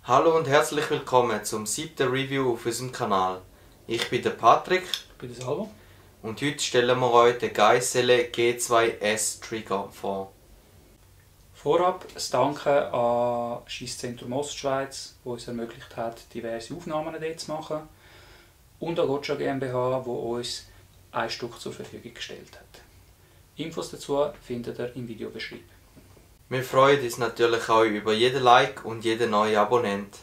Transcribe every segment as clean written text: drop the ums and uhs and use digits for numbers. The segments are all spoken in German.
Hallo und herzlich willkommen zum 7. Review auf unserem Kanal. Ich bin der Patrick. Ich bin der Salvo. Und heute stellen wir euch den Geissele G2S Trigger vor. Vorab ein Danke an Schiesszentrum Ostschweiz, das uns ermöglicht hat, diverse Aufnahmen dort zu machen. Und an Gotcha GmbH, die uns ein Stück zur Verfügung gestellt hat. Infos dazu findet ihr im Videobeschreibung. Wir freuen uns natürlich auch über jeden Like und jeden neuen Abonnent.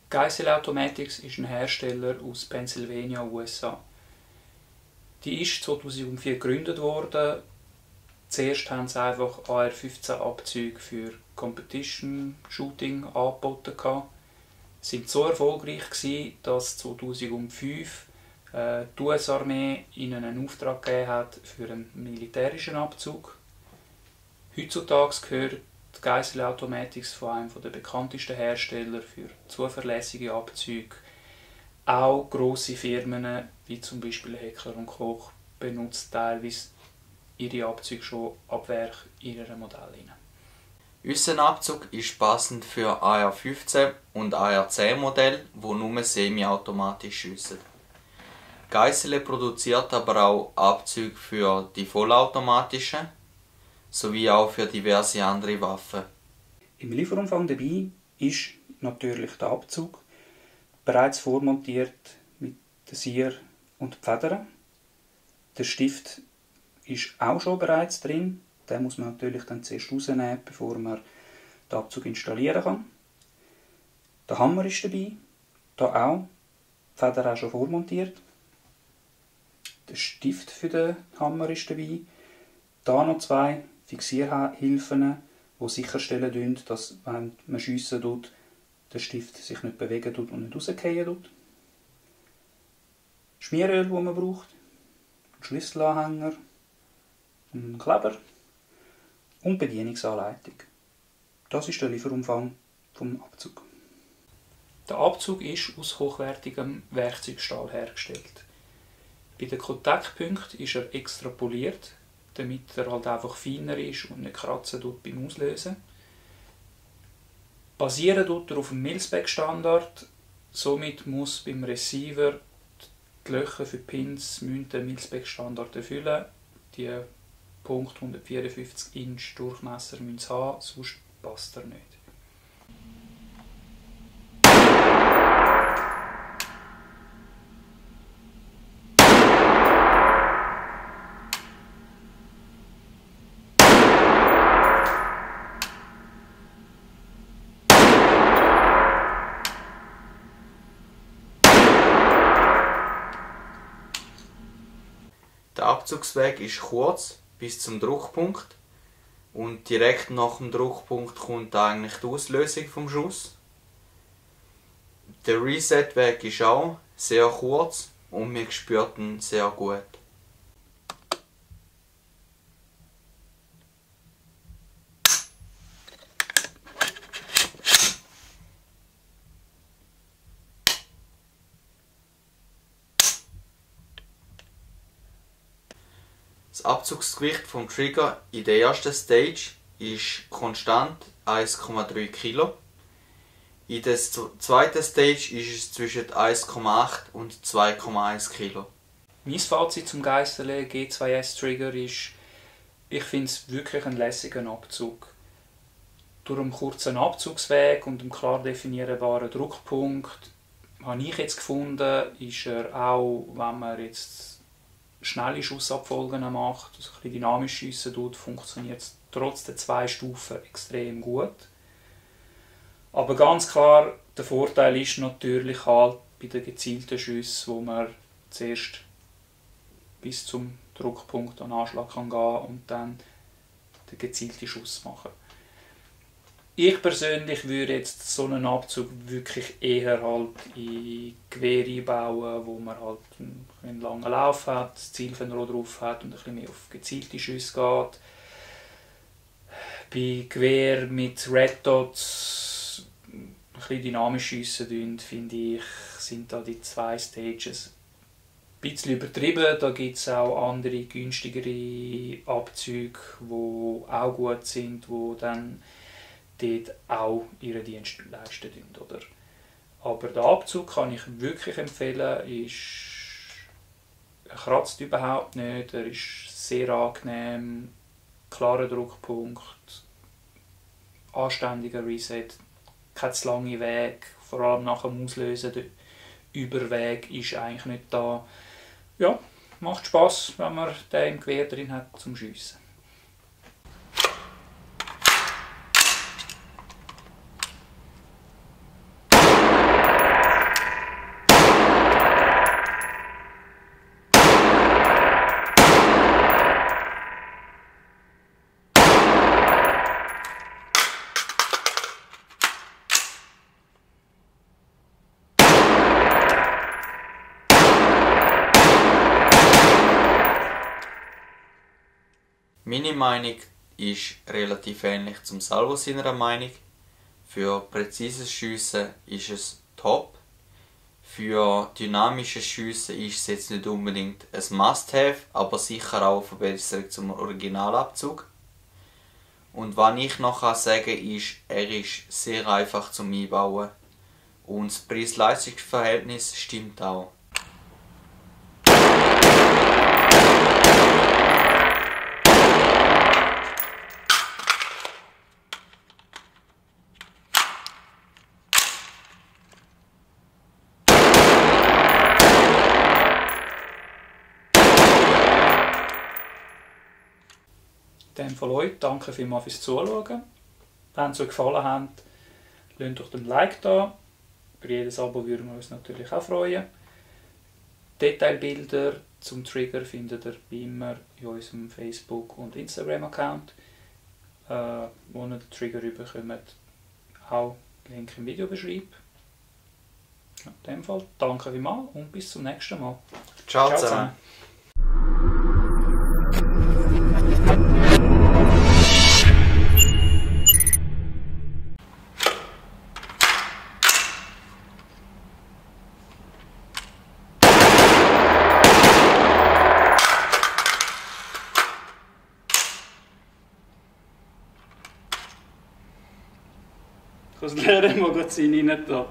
Geissele Automatics ist ein Hersteller aus Pennsylvania, USA. Die ist 2004 gegründet worden. Zuerst haben sie einfach AR-15 Abzüge für Competition Shooting angeboten. Sie waren so erfolgreich, dass 2005 die US-Armee ihnen einen Auftrag gegeben hat für einen militärischen Abzug. Heutzutage gehört die Geissele Automatics von einem der bekanntesten Hersteller für zuverlässige Abzüge. Auch grosse Firmen wie zum Beispiel Heckler & Koch benutzen teilweise ihre Abzüge schon ab Werk in ihre Modelle. Unser Abzug ist passend für AR-15 und AR-10 Modelle, die nur semi-automatisch schiessen. Geissele produziert aber auch Abzüge für die vollautomatischen sowie auch für diverse andere Waffen. Im Lieferumfang dabei ist natürlich der Abzug, bereits vormontiert mit den Sier und Federn. Der Stift ist auch schon bereits drin. Den muss man natürlich dann zuerst rausnehmen, bevor man den Abzug installieren kann. Der Hammer ist dabei, da auch. Die Feder auch schon vormontiert. Der Stift für den Hammer ist dabei. Da noch zwei Fixierhilfen, die sicherstellen, dass, wenn man schiessen tut, der Stift sich nicht bewegen tut und nicht rausfallen tut. Schmieröl, das man braucht, ein Schlüsselanhänger, ein Kleber und Bedienungsanleitung. Das ist der Lieferumfang vom Abzug. Der Abzug ist aus hochwertigem Werkzeugstahl hergestellt. Bei den Kontaktpunkten ist er extrapoliert, damit er halt einfach feiner ist und nicht kratzen tut beim Auslösen. Basieren tut er auf dem Mil-Spec-Standard, somit muss beim Receiver die Löcher für die Pins den Mil-Spec-Standard erfüllen. Die Punkt 154 Inch Durchmesser müssen sie haben, sonst passt er nicht. Der Abzugsweg ist kurz bis zum Druckpunkt und direkt nach dem Druckpunkt kommt eigentlich die Auslösung vom Schuss. Der Reset-Weg ist auch sehr kurz und wir spüren ihn sehr gut. Das Abzugsgewicht vom Trigger in der ersten Stage ist konstant 1,3 Kg. In der zweiten Stage ist es zwischen 1,8 und 2,1 Kg. Mein Fazit zum Geissele G2S Trigger ist, ich finde es wirklich ein lässiger Abzug. Durch einen kurzen Abzugsweg und einen klar definierbaren Druckpunkt habe ich jetzt gefunden, ist er auch, wenn man jetzt schnelle Schussabfolgen macht, also ein bisschen dynamisch schiessen tut, funktioniert es trotz der 2 Stufen extrem gut. Aber ganz klar, der Vorteil ist natürlich halt bei den gezielten Schüssen, wo man zuerst bis zum Druckpunkt an Anschlag kann gehen und dann den gezielten Schuss machen. Ich persönlich würde jetzt so einen Abzug wirklich eher halt in Gewehr einbauen, wo man halt einen langen Lauf hat, das Zielfernrohr drauf hat und ein bisschen mehr auf gezielte Schüsse geht. Bei Gewehr mit Red Dots ein bisschen dynamisch schiessen, finde ich, sind da die 2 Stages ein bisschen übertrieben. Da gibt es auch andere, günstigere Abzüge, die auch gut sind, die dann dort auch ihren Dienst leisten. Oder? Aber der Abzug kann ich wirklich empfehlen. Er kratzt überhaupt nicht, er ist sehr angenehm, klarer Druckpunkt, anständiger Reset, kein zu langer Weg, vor allem nach dem Auslösen, der Überweg ist eigentlich nicht da. Ja, macht Spass, wenn man den im Gewehr drin hat zum Schiessen. Meine Meinung ist relativ ähnlich zum Salvo seiner Meinung. Für präzises Schiessen ist es top. Für dynamisches Schiessen ist es jetzt nicht unbedingt ein Must-Have, aber sicher auch eine Verbesserung zum Originalabzug. Und was ich noch sagen kann, ist, er ist sehr einfach zum Einbauen. Und das Preis-Leistungs-Verhältnis stimmt auch. Dann von euch, danke vielmals fürs Zuschauen. Wenn es euch gefallen hat, lasst doch den Like da. Über jedes Abo würden wir uns natürlich auch freuen. Detailbilder zum Trigger findet ihr wie immer in unserem Facebook- und Instagram-Account. Wo ihr den Trigger bekommt, auch Link im Videobeschreib. In dem Fall danke vielmals und bis zum nächsten Mal. Ciao zusammen. Ich kann das Lehrermagazin rein da.